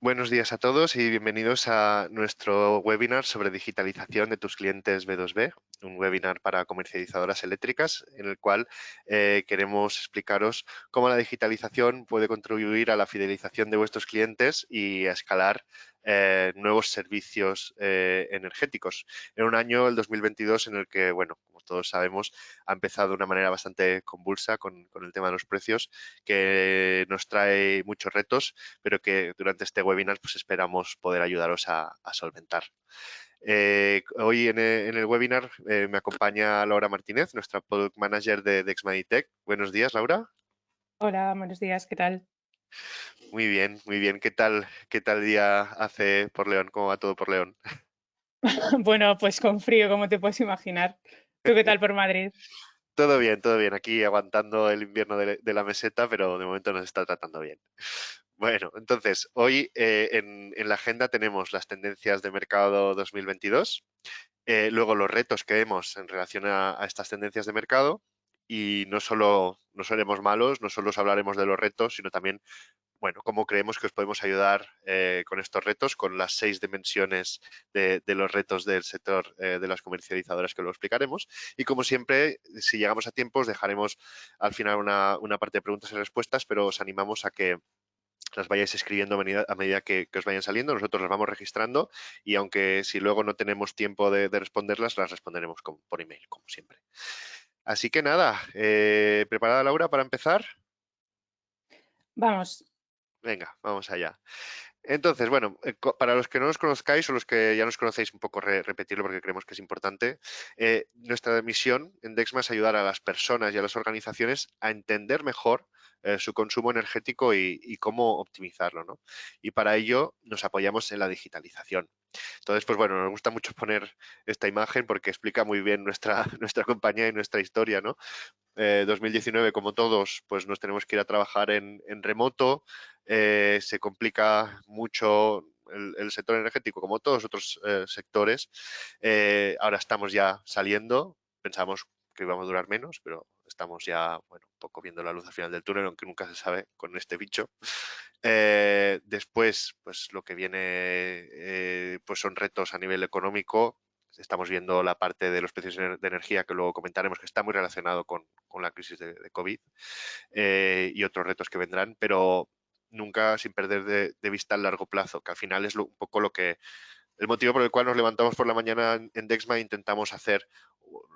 Buenos días a todos y bienvenidos a nuestro webinar sobre digitalización de tus clientes B2B, un webinar para comercializadoras eléctricas en el cual queremos explicaros cómo la digitalización puede contribuir a la fidelización de vuestros clientes y a escalar nuevos servicios energéticos. En un año, el 2022, en el que, bueno, como todos sabemos, ha empezado de una manera bastante convulsa con el tema de los precios, que nos trae muchos retos pero que durante este webinar pues esperamos poder ayudaros a solventar. Hoy en el webinar me acompaña Laura Martínez, nuestra Product Manager de Dexmeditech. Buenos días, Laura. Hola, buenos días, ¿qué tal? Muy bien, muy bien. Qué tal día hace por León? ¿Cómo va todo por León? Bueno, pues con frío, como te puedes imaginar. ¿Tú qué tal por Madrid? Todo bien, todo bien. Aquí aguantando el invierno de la meseta, pero de momento nos está tratando bien. Bueno, entonces, hoy en la agenda tenemos las tendencias de mercado 2022. Luego los retos que vemos en relación a estas tendencias de mercado y no seremos malos, no solo os hablaremos de los retos, sino también, bueno, cómo creemos que os podemos ayudar con estos retos, con las 6 dimensiones de los retos del sector de las comercializadoras que lo explicaremos. Y como siempre, si llegamos a tiempo, os dejaremos al final una parte de preguntas y respuestas, pero os animamos a que las vayáis escribiendo a medida que os vayan saliendo. Nosotros las vamos registrando y aunque si luego no tenemos tiempo de responderlas, las responderemos por email, como siempre. Así que nada, ¿preparada Laura para empezar? Vamos, Venga, vamos allá. Entonces, bueno, para los que no nos conozcáis o los que ya nos conocéis, un poco repetirlo porque creemos que es importante, nuestra misión en Dexma es ayudar a las personas y a las organizaciones a entender mejor su consumo energético y cómo optimizarlo, ¿no? Y para ello nos apoyamos en la digitalización. Entonces, pues bueno, nos gusta mucho poner esta imagen porque explica muy bien nuestra, nuestra compañía y nuestra historia, ¿no? 2019, como todos, pues nos tenemos que ir a trabajar en remoto. Se complica mucho el sector energético, como todos otros sectores. Ahora estamos ya saliendo. Pensamos que íbamos a durar menos, pero estamos ya, bueno, un poco viendo la luz al final del túnel, aunque nunca se sabe con este bicho. Después, pues lo que viene pues son retos a nivel económico. Estamos viendo la parte de los precios de energía que luego comentaremos, que está muy relacionado con la crisis de COVID y otros retos que vendrán, pero nunca sin perder de vista el largo plazo, que al final es un poco el motivo por el cual nos levantamos por la mañana en Dexma e intentamos hacer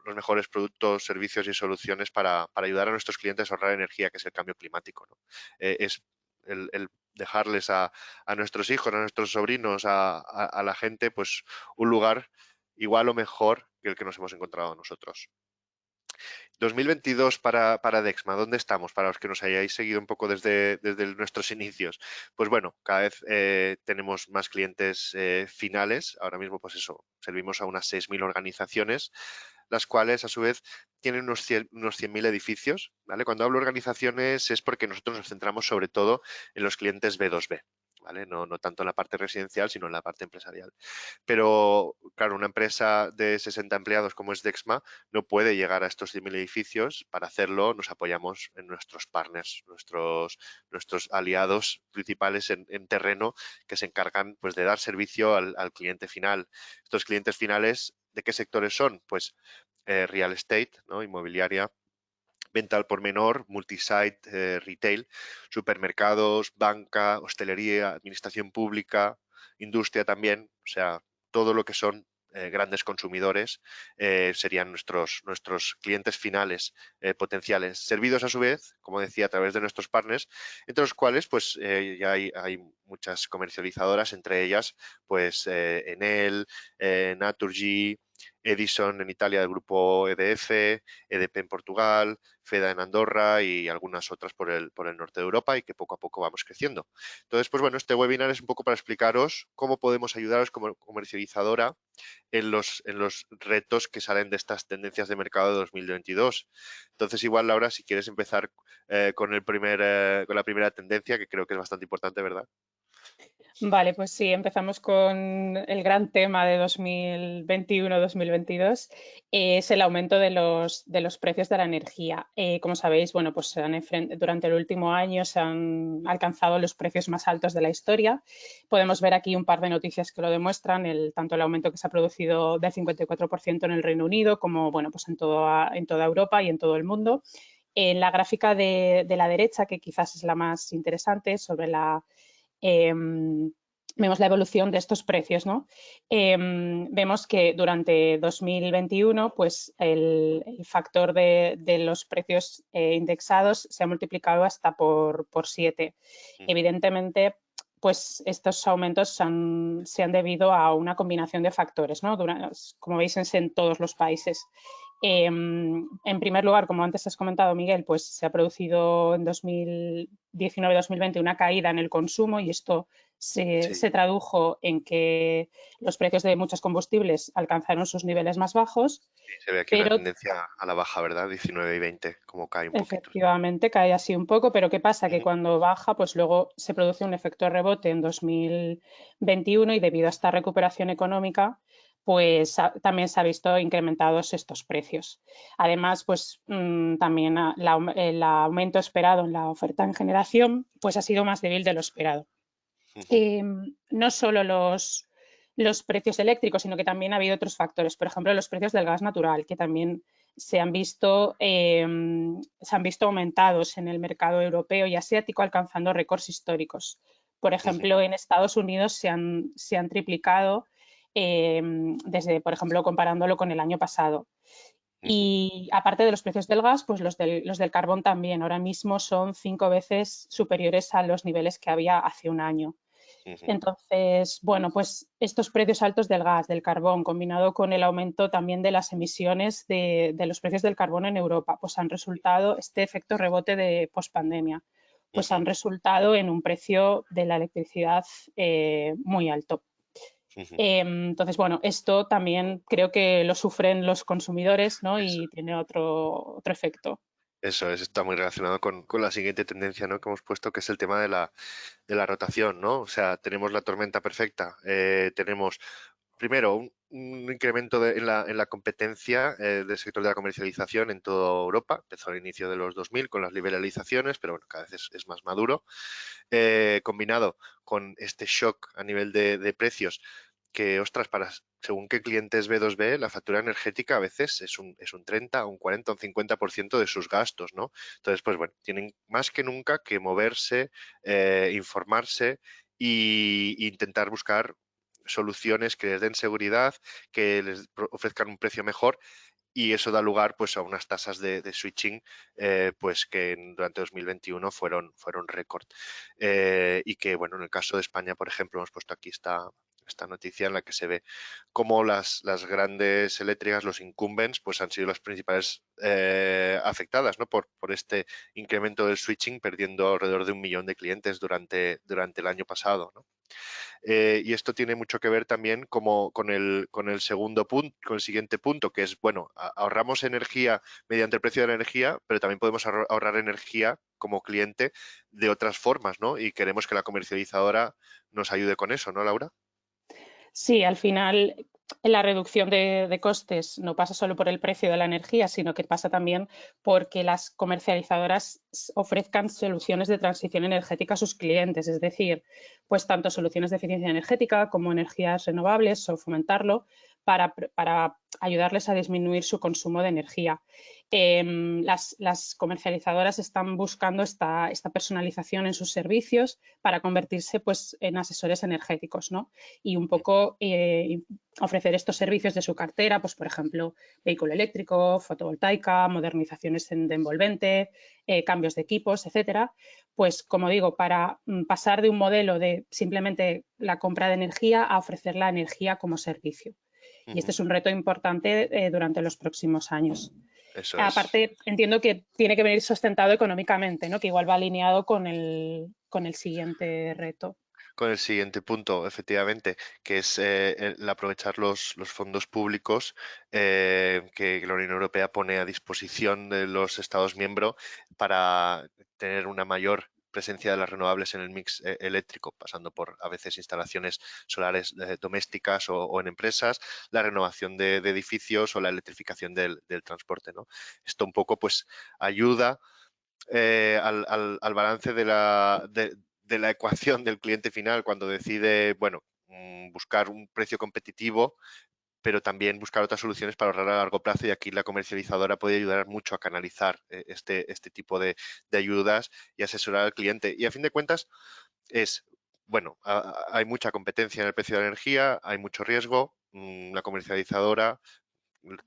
los mejores productos, servicios y soluciones para ayudar a nuestros clientes a ahorrar energía, que es el cambio climático, ¿no? Es el dejarles a nuestros hijos, a nuestros sobrinos, a la gente, pues un lugar igual o mejor que el que nos hemos encontrado nosotros. 2022 para Dexma, ¿dónde estamos? Para los que nos hayáis seguido un poco desde nuestros inicios. Pues bueno, cada vez tenemos más clientes finales. Ahora mismo, pues eso, servimos a unas 6.000 organizaciones, las cuales a su vez tienen unos 100.000 edificios. ¿Vale? Cuando hablo de organizaciones es porque nosotros nos centramos sobre todo en los clientes B2B. ¿Vale? No tanto en la parte residencial, sino en la parte empresarial. Pero, claro, una empresa de 60 empleados como es Dexma no puede llegar a estos 100.000 edificios. Para hacerlo nos apoyamos en nuestros partners, nuestros aliados principales en terreno que se encargan pues, de dar servicio al cliente final. Estos clientes finales, ¿de qué sectores son? Pues real estate, ¿no? Inmobiliaria, venta al por menor, multisite, retail, supermercados, banca, hostelería, administración pública, industria también, o sea, todo lo que son grandes consumidores serían nuestros clientes finales potenciales, servidos a su vez, como decía, a través de nuestros partners, entre los cuales pues ya hay muchas comercializadoras, entre ellas pues Enel, Naturgy, Edison en Italia del grupo EDF, EDP en Portugal, FEDA en Andorra y algunas otras por el norte de Europa y que poco a poco vamos creciendo. Entonces, pues bueno, este webinar es un poco para explicaros cómo podemos ayudaros como comercializadora en los retos que salen de estas tendencias de mercado de 2022. Entonces, igual, Laura, si quieres empezar con la primera tendencia, que creo que es bastante importante, ¿verdad? Vale, pues sí, empezamos con el gran tema de 2021-2022, es el aumento de los precios de la energía. Como sabéis, bueno, pues durante el último año se han alcanzado los precios más altos de la historia. Podemos ver aquí un par de noticias que lo demuestran, tanto el aumento que se ha producido del 54% en el Reino Unido como, bueno, pues en toda Europa y en todo el mundo. En la gráfica de la derecha, que quizás es la más interesante, sobre vemos la evolución de estos precios, ¿no? Vemos que durante 2021, pues el factor de los precios indexados se ha multiplicado hasta por 7. Ujú. Evidentemente, pues estos aumentos se han debido a una combinación de factores, ¿no? Como veis, en todos los países. En primer lugar, como antes has comentado, Miguel, pues se ha producido en 2019-2020 una caída en el consumo y esto Sí, se tradujo en que los precios de muchos combustibles alcanzaron sus niveles más bajos, sí, se ve aquí una pero tendencia a la baja, ¿verdad? 19 y 20, como cae un poquito. efectivamente cae así un poco. Pero ¿qué pasa? Que Ujú. cuando baja, pues luego se produce un efecto de rebote en 2021 y debido a esta recuperación económica, pues también se ha visto incrementados estos precios. Además, pues también el aumento esperado en la oferta en generación, pues ha sido más débil de lo esperado. Ujú. No solo los precios eléctricos, sino que también ha habido otros factores. Por ejemplo, los precios del gas natural, que también se han visto aumentados en el mercado europeo y asiático, alcanzando récords históricos. Por Ujú. ejemplo, en Estados Unidos se han triplicado desde, por ejemplo, comparándolo con el año pasado. Ujú. Y aparte de los precios del gas, pues los del carbón también. Ahora mismo son 5 veces superiores a los niveles que había hace un año. Ujú. Entonces, bueno, pues estos precios altos del gas, del carbón, combinado con el aumento también de las emisiones de los precios del carbón en Europa, pues han resultado, este efecto rebote de pospandemia, pues Ujú. han resultado en un precio de la electricidad muy alto. Ujú. Entonces, bueno, esto también creo que lo sufren los consumidores, ¿no? Eso. Y tiene otro efecto. Eso es, está muy relacionado con la siguiente tendencia, ¿no? Que hemos puesto, que es el tema de la rotación, ¿no? O sea, tenemos la tormenta perfecta, tenemos primero un incremento en la competencia del sector de la comercialización en toda Europa. Empezó al inicio de los 2000 con las liberalizaciones, pero bueno, cada vez es más maduro. Combinado con este shock a nivel de precios, que, ostras, para según qué clientes B2B, la factura energética a veces es un 30, un 40, un 50% de sus gastos, ¿no? Entonces, pues bueno, tienen más que nunca que moverse, informarse intentar buscar soluciones que les den seguridad, que les ofrezcan un precio mejor y eso da lugar pues a unas tasas de switching pues que durante 2021 fueron récord. Y que bueno, en el caso de España, por ejemplo, hemos puesto aquí esta noticia en la que se ve cómo las grandes eléctricas, los incumbents, pues han sido las principales afectadas, ¿no? Por este incremento del switching, perdiendo alrededor de 1 millón de clientes durante el año pasado, ¿no? Y esto tiene mucho que ver también como con el segundo punto, con el siguiente punto, que es, bueno, ahorramos energía mediante el precio de la energía, pero también podemos ahorrar energía como cliente de otras formas, ¿no? Y queremos que la comercializadora nos ayude con eso, ¿no, Laura? Sí, al final la reducción de costes no pasa solo por el precio de la energía, sino que pasa también porque las comercializadoras ofrezcan soluciones de transición energética a sus clientes, es decir, pues tanto soluciones de eficiencia energética como energías renovables o fomentarlo para ayudarles a disminuir su consumo de energía. Las comercializadoras están buscando esta personalización en sus servicios para convertirse pues, en asesores energéticos, ¿no? Y un poco ofrecer estos servicios de su cartera, pues por ejemplo, vehículo eléctrico, fotovoltaica, modernizaciones de envolvente, cambios de equipos, etcétera. Pues como digo, para pasar de un modelo de simplemente la compra de energía a ofrecer la energía como servicio. Y este Ujú. es un reto importante durante los próximos años. Eso es. Aparte, entiendo que tiene que venir sustentado económicamente, ¿no? Que igual va alineado con el siguiente reto. Con el siguiente punto, efectivamente, que es el aprovechar los fondos públicos que la Unión Europea pone a disposición de los Estados miembros para tener una mayor presencia de las renovables en el mix eléctrico, pasando por a veces instalaciones solares domésticas o en empresas, la renovación de edificios o la electrificación del transporte, ¿no? Esto un poco pues ayuda al balance de la ecuación del cliente final cuando decide, bueno, buscar un precio competitivo, pero también buscar otras soluciones para ahorrar a largo plazo, y aquí la comercializadora puede ayudar mucho a canalizar este tipo de ayudas y asesorar al cliente. Y a fin de cuentas es, bueno, hay mucha competencia en el precio de la energía, hay mucho riesgo, la comercializadora,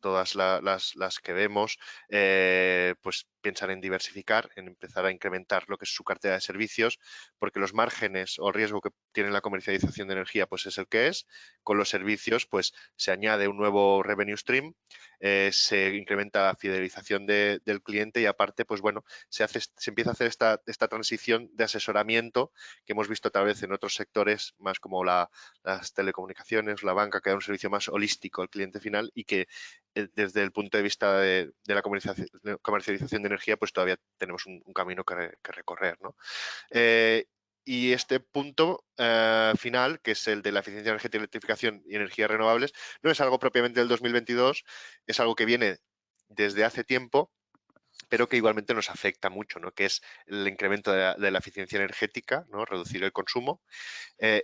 todas las que vemos, pues piensan en diversificar, en empezar a incrementar lo que es su cartera de servicios, porque los márgenes o riesgo que tiene la comercialización de energía pues es el que es. Con los servicios pues se añade un nuevo revenue stream, se incrementa la fidelización del cliente, y aparte pues bueno, se empieza a hacer esta transición de asesoramiento que hemos visto tal vez en otros sectores más como las telecomunicaciones, la banca, que da un servicio más holístico al cliente final, y que desde el punto de vista de la comercialización de energía, pues todavía tenemos un camino que recorrer, ¿no? Y este punto final, que es el de la eficiencia energética, electrificación y energías renovables, no es algo propiamente del 2022, es algo que viene desde hace tiempo, pero que igualmente nos afecta mucho, ¿no? Que es el incremento de la eficiencia energética, ¿no? Reducir el consumo,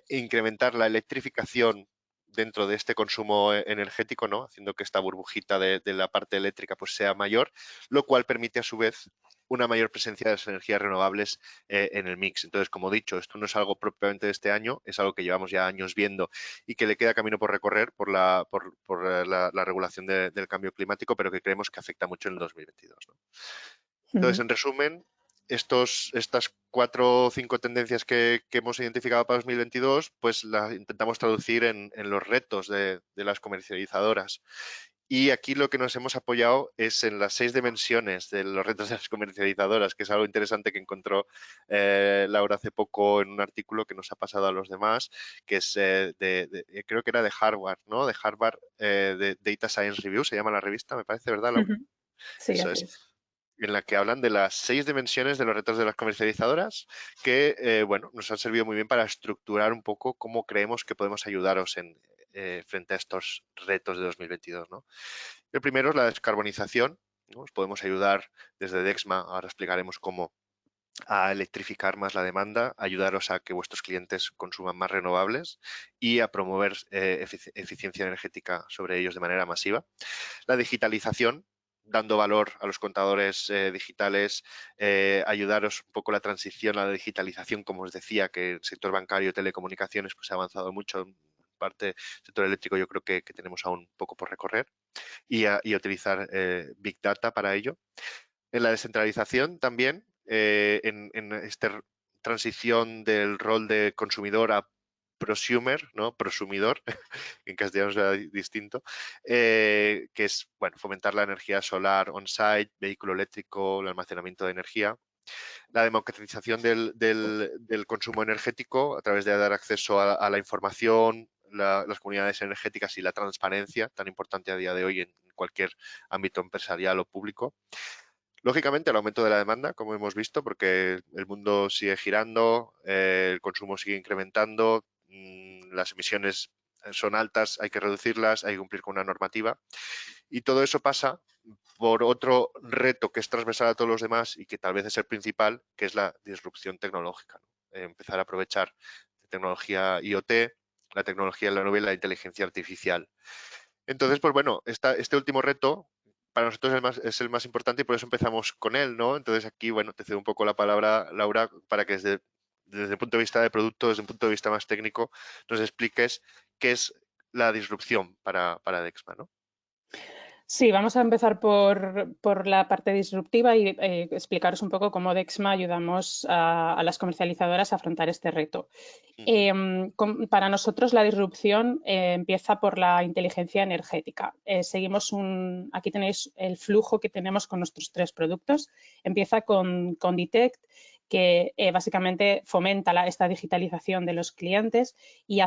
incrementar la electrificación dentro de este consumo energético, ¿no? Haciendo que esta burbujita de la parte eléctrica pues sea mayor, lo cual permite a su vez una mayor presencia de las energías renovables en el mix. Entonces, como he dicho, esto no es algo propiamente de este año, es algo que llevamos ya años viendo y que le queda camino por recorrer por la regulación del cambio climático, pero que creemos que afecta mucho en el 2022, ¿no? Entonces, en resumen, estas 4 o 5 tendencias que hemos identificado para 2022, pues las intentamos traducir en los retos de las comercializadoras. Y aquí lo que nos hemos apoyado es en las 6 dimensiones de los retos de las comercializadoras, que es algo interesante que encontró Laura hace poco en un artículo que nos ha pasado a los demás, que es creo que era de Harvard, ¿no? De Harvard, de Data Science Review, se llama la revista, me parece, ¿verdad, Laura? Sí, Eso así es, es. en la que hablan de las 6 dimensiones de los retos de las comercializadoras, que bueno, nos han servido muy bien para estructurar un poco cómo creemos que podemos ayudaros frente a estos retos de 2022, ¿no? El primero es la descarbonización, ¿no? Os podemos ayudar desde Dexma, ahora explicaremos cómo, a electrificar más la demanda, ayudaros a que vuestros clientes consuman más renovables y a promover eficiencia energética sobre ellos de manera masiva. La digitalización, dando valor a los contadores digitales, ayudaros un poco la transición a la digitalización, como os decía, que el sector bancario y telecomunicaciones pues, ha avanzado mucho. En parte, el sector eléctrico yo creo que tenemos aún un poco por recorrer, y a utilizar Big Data para ello. En la descentralización también, en esta transición del rol de consumidor a prosumer, ¿no? Prosumidor, en castellano será distinto, que es bueno, fomentar la energía solar on-site, vehículo eléctrico, el almacenamiento de energía. La democratización del consumo energético a través de dar acceso a la información, las comunidades energéticas y la transparencia, tan importante a día de hoy en cualquier ámbito empresarial o público. Lógicamente, el aumento de la demanda, como hemos visto, porque el mundo sigue girando, el consumo sigue incrementando, las emisiones son altas, hay que reducirlas, hay que cumplir con una normativa. Y todo eso pasa por otro reto que es transversal a todos los demás y que tal vez es el principal, que es la disrupción tecnológica, ¿no? Empezar a aprovechar la tecnología IoT, la tecnología en la nube y la inteligencia artificial. Entonces, pues bueno, este último reto para nosotros es el más importante, y por eso empezamos con él, ¿no? Entonces aquí, bueno, te cedo un poco la palabra, Laura, para que desde el punto de vista de producto, desde un punto de vista más técnico, nos expliques qué es la disrupción para Dexma, ¿no? Sí, vamos a empezar por la parte disruptiva y explicaros un poco cómo Dexma ayudamos a las comercializadoras a afrontar este reto. Para nosotros la disrupción empieza por la inteligencia energética. Aquí tenéis el flujo que tenemos con nuestros 3 productos. Empieza con Detect, que básicamente fomenta esta digitalización de los clientes y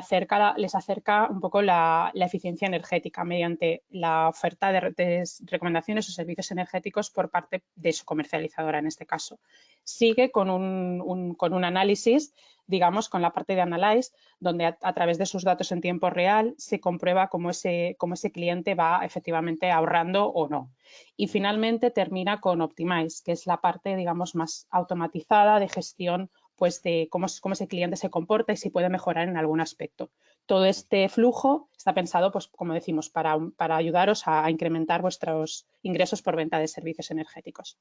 les acerca un poco la eficiencia energética mediante la oferta de recomendaciones o servicios energéticos por parte de su comercializadora en este caso. Sigue con un análisis, digamos, con la parte de Analyze, donde a través de sus datos en tiempo real se comprueba cómo ese cliente va efectivamente ahorrando o no. Y finalmente termina con Optimize, que es la parte, digamos, más automatizada de gestión, pues de cómo ese cliente se comporta y si puede mejorar en algún aspecto. Todo este flujo está pensado, pues como decimos, para ayudaros a incrementar vuestros ingresos por venta de servicios energéticos.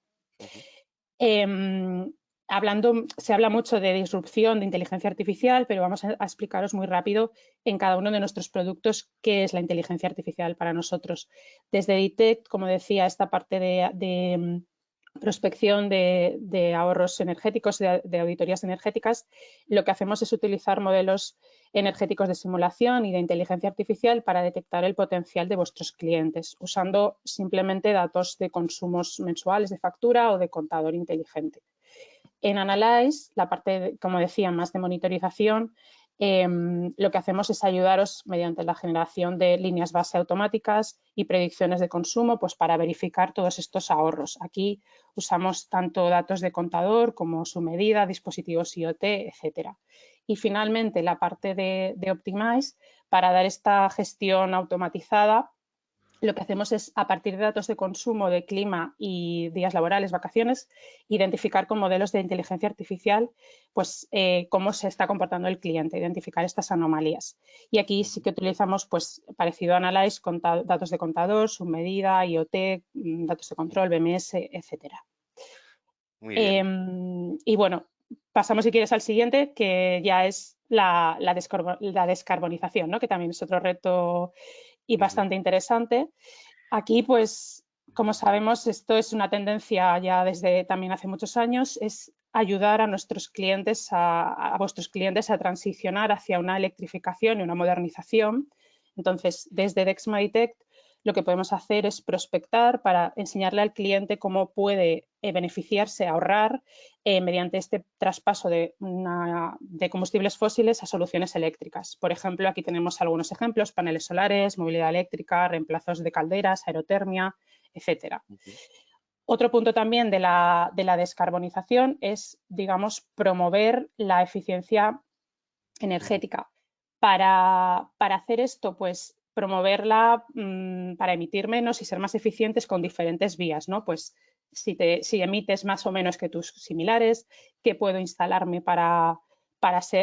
Se habla mucho de disrupción de inteligencia artificial, pero vamos a explicaros muy rápido en cada uno de nuestros productos qué es la inteligencia artificial para nosotros. Desde Detect, como decía, esta parte de prospección de ahorros energéticos, de auditorías energéticas, lo que hacemos es utilizar modelos energéticos de simulación y de inteligencia artificial para detectar el potencial de vuestros clientes, usando simplemente datos de consumos mensuales de factura o de contador inteligente. En Analyze, la parte, como decía, más de monitorización, lo que hacemos es ayudaros mediante la generación de líneas base automáticas y predicciones de consumo, pues para verificar todos estos ahorros. Aquí usamos tanto datos de contador como su medida, dispositivos IoT, etcétera. Y finalmente la parte de Optimize, para dar esta gestión automatizada, lo que hacemos es, a partir de datos de consumo, de clima y días laborales, vacaciones, identificar con modelos de inteligencia artificial pues, cómo se está comportando el cliente, identificar estas anomalías. Y aquí sí que utilizamos, pues, parecido a Analyze, datos de contador, submedida, IoT, datos de control, BMS, etcétera. Muy bien. Y bueno, pasamos si quieres al siguiente, que ya es la descarbonización, ¿no? Que también es otro reto y bastante interesante. Aquí, pues, como sabemos, esto es una tendencia ya desde también hace muchos años, es ayudar a nuestros clientes, a vuestros clientes a transicionar hacia una electrificación y una modernización. Entonces, desde Dexma Detect, lo que podemos hacer es prospectar para enseñarle al cliente cómo puede beneficiarse, ahorrar mediante este traspaso de combustibles fósiles a soluciones eléctricas. Por ejemplo, aquí tenemos algunos ejemplos: paneles solares, movilidad eléctrica, reemplazos de calderas, aerotermia, etcétera. Otro punto también de la descarbonización es, digamos, promover la eficiencia energética. Para hacer esto, pues promoverla para emitir menos y ser más eficientes con diferentes vías, ¿no? Pues si emites más o menos que tus similares, ¿qué puedo instalarme para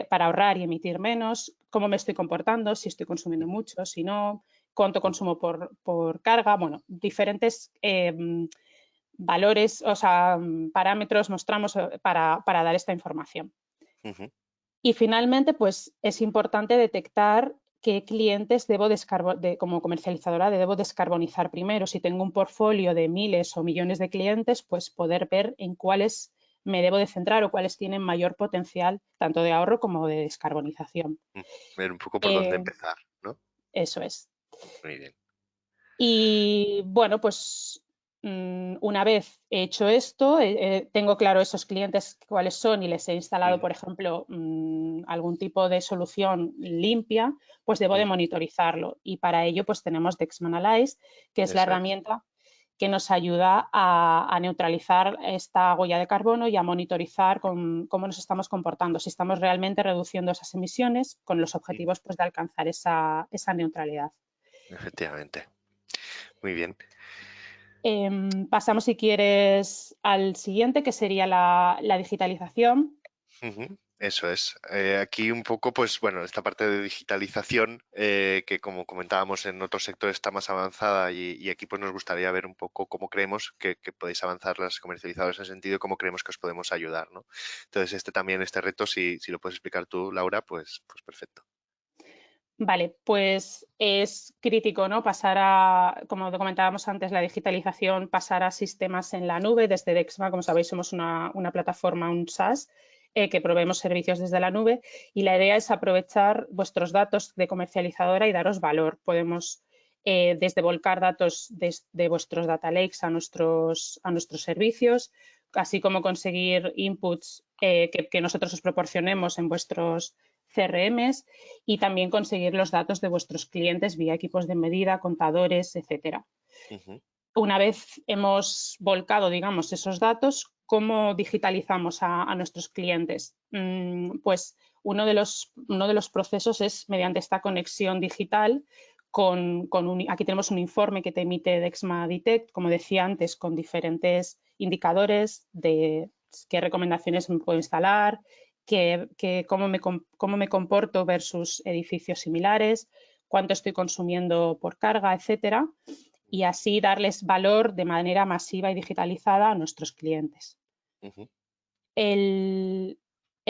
ahorrar y emitir menos? ¿Cómo me estoy comportando? Si estoy consumiendo mucho, si no, cuánto consumo por carga. Bueno, diferentes valores, o sea, parámetros mostramos para dar esta información. Y finalmente, pues es importante detectar qué clientes como comercializadora debo descarbonizar primero. Si tengo un portfolio de miles o millones de clientes, pues poder ver en cuáles me debo de centrar o cuáles tienen mayor potencial tanto de ahorro como de descarbonización. Ver un poco por dónde empezar, ¿no? Eso es. Muy bien. Y bueno, pues una vez he hecho esto, tengo claro esos clientes cuáles son y les he instalado, por ejemplo, algún tipo de solución limpia, pues debo de monitorizarlo. Y para ello, pues tenemos Dexma Analyze, que es la herramienta que nos ayuda a neutralizar esta huella de carbono y a monitorizar cómo nos estamos comportando, si estamos realmente reduciendo esas emisiones con los objetivos pues, de alcanzar esa neutralidad. Efectivamente. Muy bien. Pasamos, si quieres, al siguiente, que sería la digitalización. Eso es. Aquí un poco, pues bueno, esta parte de digitalización que como comentábamos en otros sectores está más avanzada y aquí pues nos gustaría ver un poco cómo creemos que podéis avanzar las comercializadoras en ese sentido y cómo creemos que os podemos ayudar, ¿no? Entonces este reto, si lo puedes explicar tú, Laura, pues perfecto. Vale, pues es crítico, ¿no? Como comentábamos antes, la digitalización, pasar a sistemas en la nube. Desde Dexma, como sabéis, somos una plataforma, un SaaS, que proveemos servicios desde la nube, y la idea es aprovechar vuestros datos de comercializadora y daros valor. Podemos desde volcar datos de vuestros data lakes a nuestros servicios, así como conseguir inputs que nosotros os proporcionemos en vuestros CRMs y también conseguir los datos de vuestros clientes vía equipos de medida, contadores, etcétera. Una vez hemos volcado, digamos, esos datos, ¿cómo digitalizamos a nuestros clientes? Pues uno de los procesos es mediante esta conexión digital aquí tenemos un informe que te emite Dexma Detect, como decía antes, con diferentes indicadores de qué recomendaciones me puedo instalar, cómo me comporto versus edificios similares, cuánto estoy consumiendo por carga, etcétera, y así darles valor de manera masiva y digitalizada a nuestros clientes. El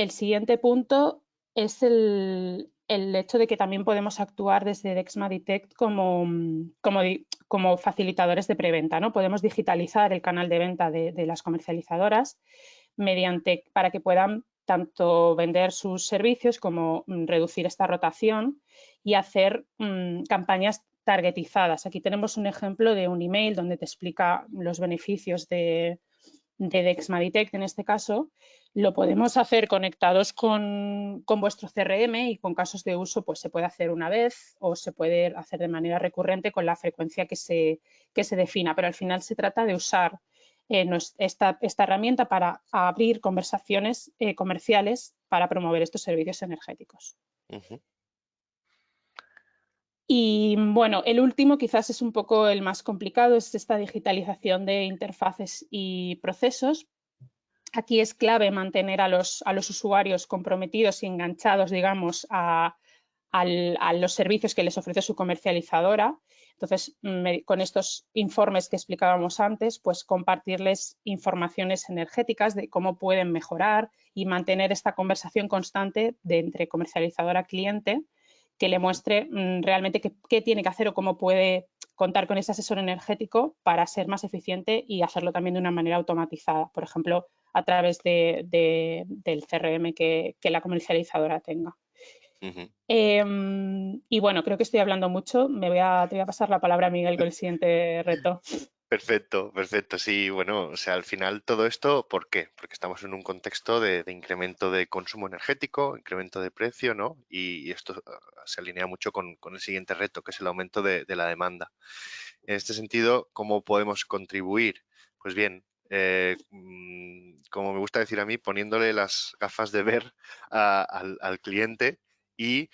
siguiente punto es el hecho de que también podemos actuar desde Dexma Detect como facilitadores de preventa, ¿no? Podemos digitalizar el canal de venta de las comercializadoras para que puedan tanto vender sus servicios como reducir esta rotación y hacer campañas targetizadas. Aquí tenemos un ejemplo de un email donde te explica los beneficios de Dexma Detect en este caso. Lo podemos hacer conectados con vuestro CRM y con casos de uso pues se puede hacer una vez o se puede hacer de manera recurrente con la frecuencia que se defina, pero al final se trata de usar esta herramienta para abrir conversaciones comerciales para promover estos servicios energéticos. Y bueno, el último quizás es un poco el más complicado, es esta digitalización de interfaces y procesos. Aquí es clave mantener a los usuarios comprometidos y enganchados, digamos, a los servicios que les ofrece su comercializadora. Entonces, con estos informes que explicábamos antes, pues compartirles informaciones energéticas de cómo pueden mejorar y mantener esta conversación constante entre comercializadora a cliente que le muestre realmente qué tiene que hacer o cómo puede contar con ese asesor energético para ser más eficiente y hacerlo también de una manera automatizada, por ejemplo, a través del CRM que la comercializadora tenga. Y bueno, creo que estoy hablando mucho. Te voy a pasar la palabra a Miguel con el siguiente reto. Perfecto, perfecto. Sí, bueno, o sea, al final todo esto, ¿por qué? Porque estamos en un contexto de incremento de consumo energético, incremento de precio, ¿no? Y esto se alinea mucho con el siguiente reto, que es el aumento de la demanda. En este sentido, ¿cómo podemos contribuir? Pues bien, como me gusta decir a mí, poniéndole las gafas de ver al cliente y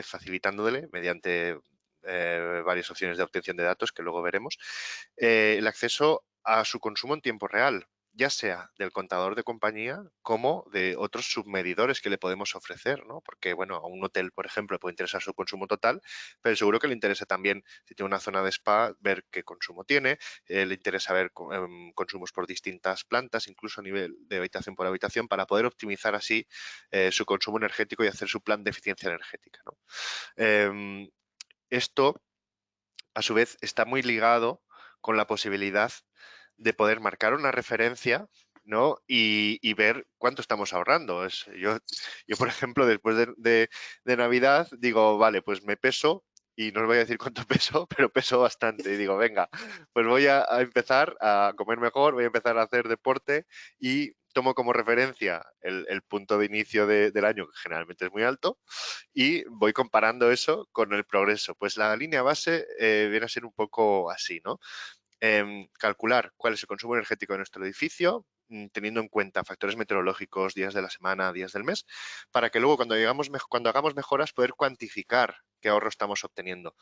facilitándole mediante varias opciones de obtención de datos que luego veremos, el acceso a su consumo en tiempo real, ya sea del contador de compañía como de otros submedidores que le podemos ofrecer, ¿no? Porque, bueno, a un hotel, por ejemplo, le puede interesar su consumo total, pero seguro que le interesa también, si tiene una zona de spa, ver qué consumo tiene, le interesa ver consumos por distintas plantas, incluso a nivel de habitación por habitación, para poder optimizar así su consumo energético y hacer su plan de eficiencia energética, ¿no? Esto, a su vez, está muy ligado con la posibilidad de poder marcar una referencia, ¿no? Y ver cuánto estamos ahorrando. Yo, por ejemplo, después de Navidad, digo, vale, pues me peso y no os voy a decir cuánto peso, pero peso bastante. Y digo, venga, pues voy a empezar a comer mejor, voy a empezar a hacer deporte y tomo como referencia el punto de inicio del año, que generalmente es muy alto, y voy comparando eso con el progreso. Pues la línea base viene a ser un poco así, ¿no? Calcular cuál es el consumo energético de nuestro edificio, teniendo en cuenta factores meteorológicos, días de la semana, días del mes, para que luego cuando hagamos mejoras poder cuantificar qué ahorro estamos obteniendo.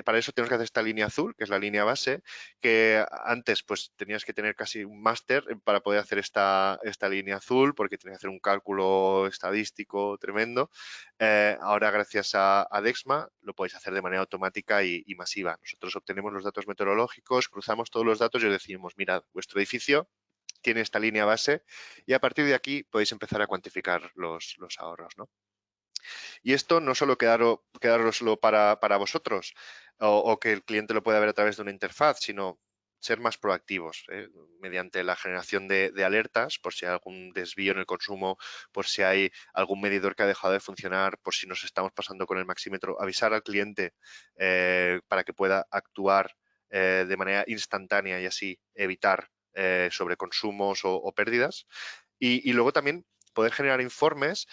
Para eso tenemos que hacer esta línea azul, que es la línea base, que antes pues tenías que tener casi un máster para poder hacer esta línea azul, porque tenías que hacer un cálculo estadístico tremendo. Ahora, gracias a Dexma, lo podéis hacer de manera automática y masiva. Nosotros obtenemos los datos meteorológicos, cruzamos todos los datos y os decimos, mirad, vuestro edificio tiene esta línea base y a partir de aquí podéis empezar a cuantificar los ahorros, ¿no? Y esto no solo quedároslo para vosotros o que el cliente lo pueda ver a través de una interfaz, sino ser más proactivos mediante la generación de alertas por si hay algún desvío en el consumo, por si hay algún medidor que ha dejado de funcionar, por si nos estamos pasando con el maxímetro, avisar al cliente para que pueda actuar de manera instantánea y así evitar sobre consumos o pérdidas. Y luego también poder generar informes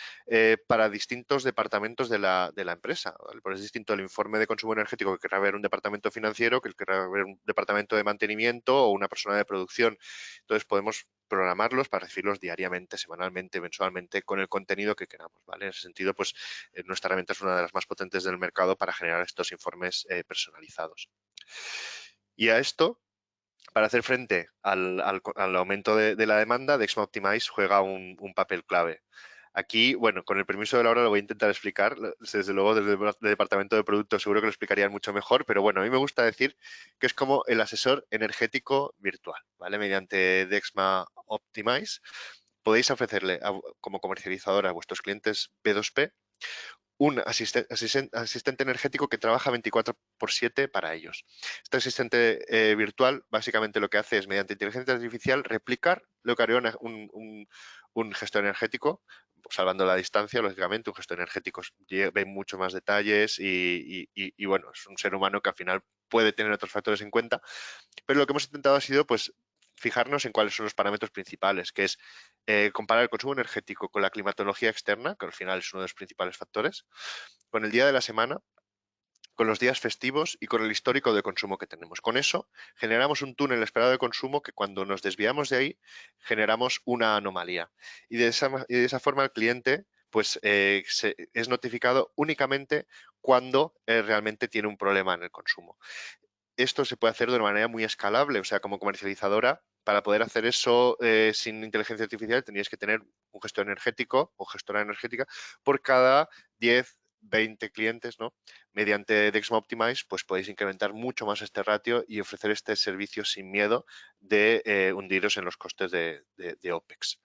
para distintos departamentos de la empresa, ¿vale? Pues es distinto el informe de consumo energético que querrá ver un departamento financiero que el que querrá ver un departamento de mantenimiento o una persona de producción. Entonces podemos programarlos para recibirlos diariamente, semanalmente, mensualmente, con el contenido que queramos, ¿vale? En ese sentido, pues nuestra herramienta es una de las más potentes del mercado para generar estos informes personalizados. Y a esto, para hacer frente al aumento de la demanda, Dexma Optimize juega un papel clave. Aquí, bueno, con el permiso de Laura lo voy a intentar explicar. Desde luego, desde el departamento de productos seguro que lo explicarían mucho mejor, pero bueno, a mí me gusta decir que es como el asesor energético virtual, ¿vale? Mediante Dexma Optimize podéis ofrecerle como comercializadora a vuestros clientes B2P un asistente energético que trabaja 24/7 para ellos. Este asistente virtual básicamente lo que hace es, mediante inteligencia artificial, replicar lo que haría un gestor energético, salvando la distancia, lógicamente. Un gestor energético ve mucho más detalles y bueno, es un ser humano que al final puede tener otros factores en cuenta, pero lo que hemos intentado ha sido, pues, fijarnos en cuáles son los parámetros principales, que es comparar el consumo energético con la climatología externa, que al final es uno de los principales factores, con el día de la semana, con los días festivos y con el histórico de consumo que tenemos. Con eso generamos un túnel esperado de consumo que, cuando nos desviamos de ahí, generamos una anomalía. Y de esa forma el cliente, pues, es notificado únicamente cuando realmente tiene un problema en el consumo. Esto se puede hacer de una manera muy escalable, o sea, como comercializadora, para poder hacer eso sin inteligencia artificial tendríais que tener un gestor energético o gestora energética por cada 10, 20 clientes, ¿no? Mediante Dexma Optimize, pues podéis incrementar mucho más este ratio y ofrecer este servicio sin miedo de hundiros en los costes de OPEX.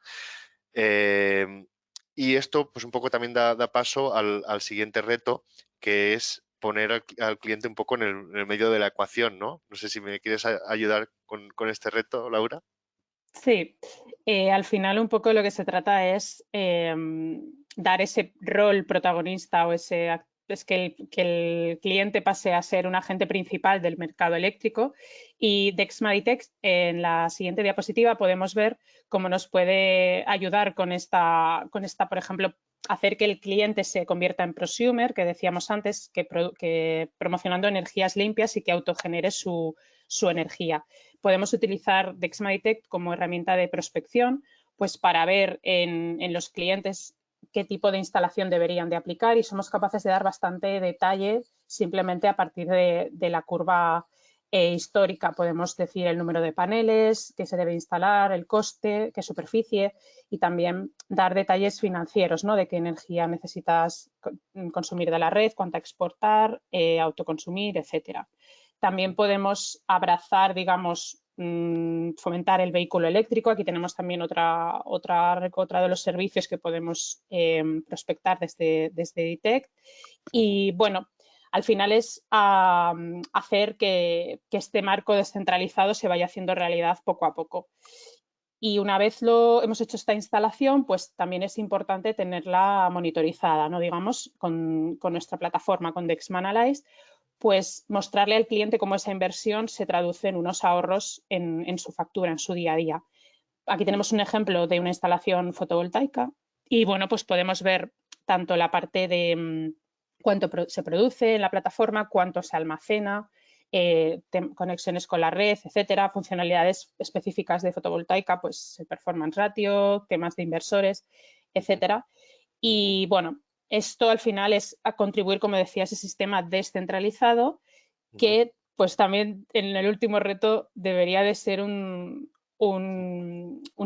Y esto, pues un poco también da paso al siguiente reto, que es poner al cliente un poco en el medio de la ecuación, ¿no? No sé si me quieres ayudar con este reto, Laura. Sí, al final un poco lo que se trata es dar ese rol protagonista o es que el cliente pase a ser un agente principal del mercado eléctrico, y Dexma Detect, en la siguiente diapositiva podemos ver cómo nos puede ayudar con esta, por ejemplo, hacer que el cliente se convierta en prosumer, que decíamos antes, que promocionando energías limpias y que autogenere su energía. Podemos utilizar Dexma Detect como herramienta de prospección, pues para ver en los clientes qué tipo de instalación deberían de aplicar, y somos capaces de dar bastante detalle simplemente a partir de la curva histórica. Podemos decir el número de paneles que se debe instalar, el coste, qué superficie, y también dar detalles financieros, ¿no? De qué energía necesitas consumir de la red, cuánta exportar, autoconsumir, etcétera. También podemos abrazar, digamos, fomentar el vehículo eléctrico. Aquí tenemos también otra de los servicios que podemos prospectar desde Detect. Y bueno, al final es hacer que este marco descentralizado se vaya haciendo realidad poco a poco. Y una vez hemos hecho esta instalación, pues también es importante tenerla monitorizada, ¿no? Digamos, con nuestra plataforma, con Dexma Analyze, pues mostrarle al cliente cómo esa inversión se traduce en unos ahorros en su factura, en su día a día. Aquí tenemos un ejemplo de una instalación fotovoltaica y bueno, pues podemos ver tanto la parte de cuánto se produce en la plataforma, cuánto se almacena, conexiones con la red, etcétera, funcionalidades específicas de fotovoltaica, pues el performance ratio, temas de inversores, etcétera. Y bueno, esto al final es a contribuir, como decía, a ese sistema descentralizado que pues también en el último reto debería de ser un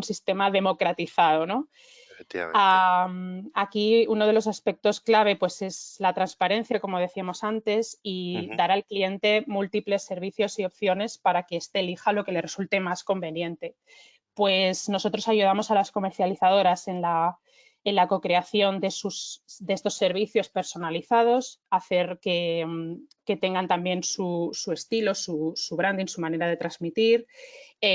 sistema democratizado, ¿no? Efectivamente. Aquí uno de los aspectos clave pues es la transparencia, como decíamos antes, y Ujú. dar al cliente múltiples servicios y opciones para que éste elija lo que le resulte más conveniente. Pues nosotros ayudamos a las comercializadoras en la co-creación de estos servicios personalizados, hacer que tengan también su estilo, su branding, su manera de transmitir.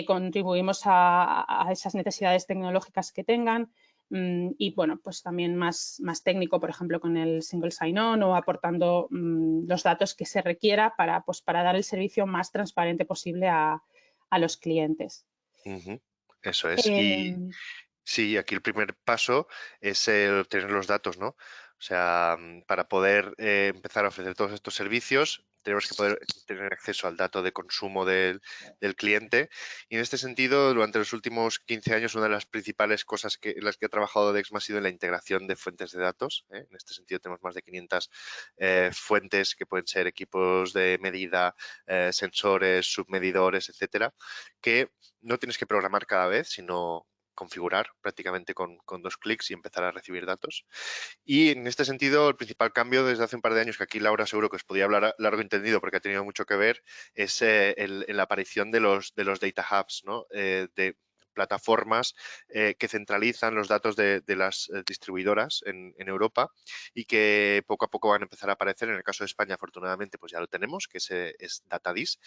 Contribuimos a esas necesidades tecnológicas que tengan. Y bueno, pues también más técnico, por ejemplo, con el single sign-on o aportando los datos que se requiera para dar el servicio más transparente posible a los clientes. Ujú, eso es. Y Em, sí, aquí el primer paso es el obtener los datos, ¿no? O sea, para poder empezar a ofrecer todos estos servicios, tenemos que poder tener acceso al dato de consumo del cliente. Y en este sentido, durante los últimos 15 años, una de las principales cosas en las que ha trabajado Dexma ha sido en la integración de fuentes de datos, ¿eh? En este sentido, tenemos más de 500 fuentes que pueden ser equipos de medida, sensores, submedidores, etcétera, que no tienes que programar cada vez, sino configurar prácticamente con 2 clics y empezar a recibir datos. Y en este sentido, el principal cambio desde hace un par de años, que aquí Laura seguro que os podía hablar largo y entendido porque ha tenido mucho que ver, es la aparición de los data hubs, ¿no? De plataformas que centralizan los datos de las distribuidoras en Europa y que poco a poco van a empezar a aparecer. En el caso de España, afortunadamente, pues ya lo tenemos, que es Datadis,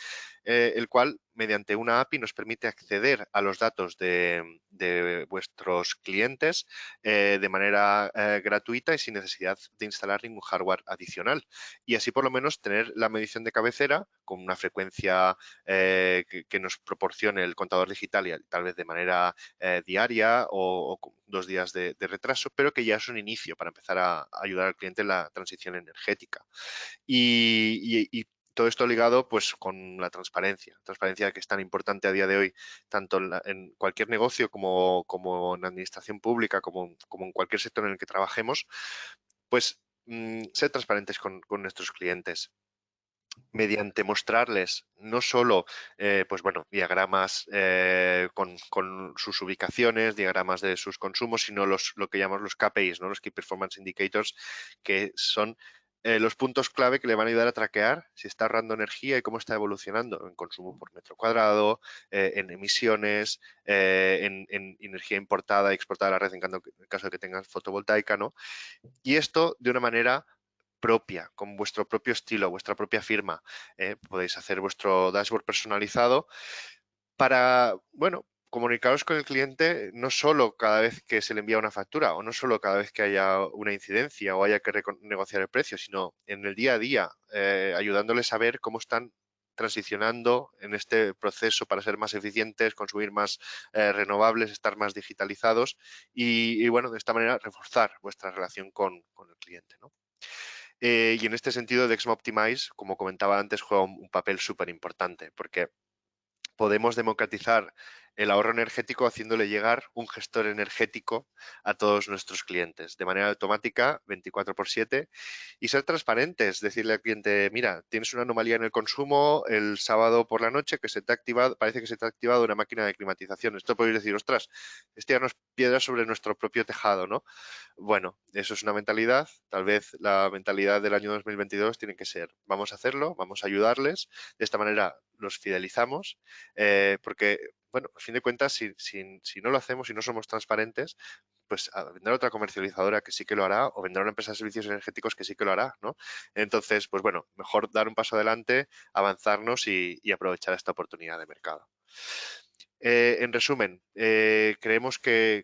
el cual, mediante una API, nos permite acceder a los datos de vuestros clientes de manera gratuita y sin necesidad de instalar ningún hardware adicional. Y así por lo menos tener la medición de cabecera con una frecuencia que nos proporcione el contador digital y tal vez de manera diaria o con 2 días de retraso, pero que ya es un inicio para empezar a ayudar al cliente en la transición energética. Y todo esto ligado pues con la transparencia que es tan importante a día de hoy, tanto en cualquier negocio como en administración pública, como en cualquier sector en el que trabajemos, pues ser transparentes con nuestros clientes mediante mostrarles no solo pues bueno, diagramas con sus ubicaciones, diagramas de sus consumos, sino lo que llamamos los KPIs, ¿no? Los Key Performance Indicators, que son los puntos clave que le van a ayudar a traquear si está ahorrando energía y cómo está evolucionando en consumo por metro cuadrado, en emisiones, en energía importada y exportada a la red en caso de que tengas fotovoltaica, ¿no? Y esto de una manera propia, con vuestro propio estilo, vuestra propia firma. Podéis hacer vuestro dashboard personalizado para, bueno, comunicaros con el cliente no solo cada vez que se le envía una factura o no solo cada vez que haya una incidencia o haya que negociar el precio, sino en el día a día, ayudándoles a ver cómo están transicionando en este proceso para ser más eficientes, consumir más renovables, estar más digitalizados y, bueno, de esta manera reforzar vuestra relación con el cliente, ¿no? Y en este sentido, Dexma Optimize, como comentaba antes, juega un papel súper importante porque podemos democratizar el ahorro energético haciéndole llegar un gestor energético a todos nuestros clientes de manera automática, 24/7, y ser transparentes, decirle al cliente, mira, tienes una anomalía en el consumo el sábado por la noche que se te ha activado, parece que se te ha activado una máquina de climatización. Esto podéis decir, ostras, este ya no es piedra sobre nuestro propio tejado, ¿no? Bueno, eso es una mentalidad. Tal vez la mentalidad del año 2022 tiene que ser, vamos a hacerlo, vamos a ayudarles. De esta manera los fidelizamos, porque, bueno, a fin de cuentas, si no lo hacemos y no somos transparentes, pues vendrá otra comercializadora que sí que lo hará o vendrá una empresa de servicios energéticos que sí que lo hará, ¿no? Entonces, pues bueno, mejor dar un paso adelante, avanzarnos y aprovechar esta oportunidad de mercado. En resumen, creemos que,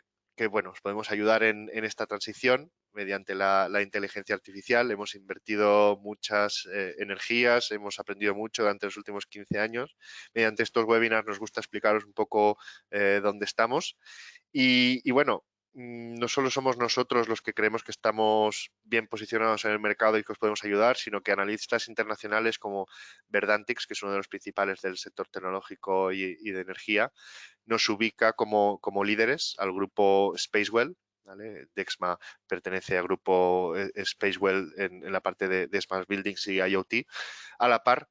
bueno, os podemos ayudar en esta transición mediante la inteligencia artificial. Hemos invertido muchas energías, hemos aprendido mucho durante los últimos 15 años. Mediante estos webinars nos gusta explicaros un poco dónde estamos y bueno, no solo somos nosotros los que creemos que estamos bien posicionados en el mercado y que os podemos ayudar, sino que analistas internacionales como Verdantix, que es uno de los principales del sector tecnológico y de energía, nos ubica como líderes al grupo Spacewell. ¿Vale? Dexma pertenece al grupo Spacewell en la parte de Smart Buildings y IoT, a la par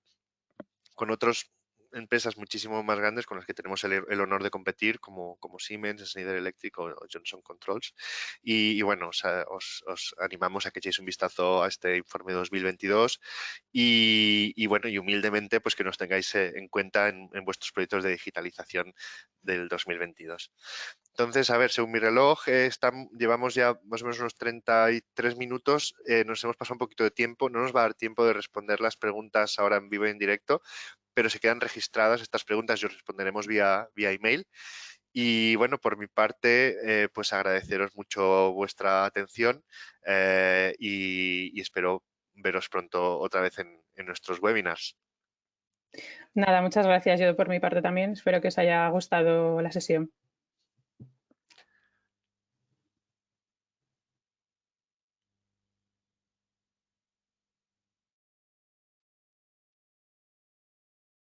con otras empresas muchísimo más grandes con las que tenemos el honor de competir, como Siemens, Schneider Electric o Johnson Controls. Y bueno, os animamos a que echéis un vistazo a este informe 2022 y bueno, y humildemente pues que nos tengáis en cuenta en vuestros proyectos de digitalización del 2022. Entonces, a ver, según mi reloj, llevamos ya más o menos unos 33 minutos. Nos hemos pasado un poquito de tiempo. No nos va a dar tiempo de responder las preguntas ahora en vivo y en directo, pero se quedan registradas estas preguntas y os responderemos vía email. Y bueno, por mi parte, pues agradeceros mucho vuestra atención y espero veros pronto otra vez en nuestros webinars. Nada, muchas gracias yo por mi parte también. Espero que os haya gustado la sesión.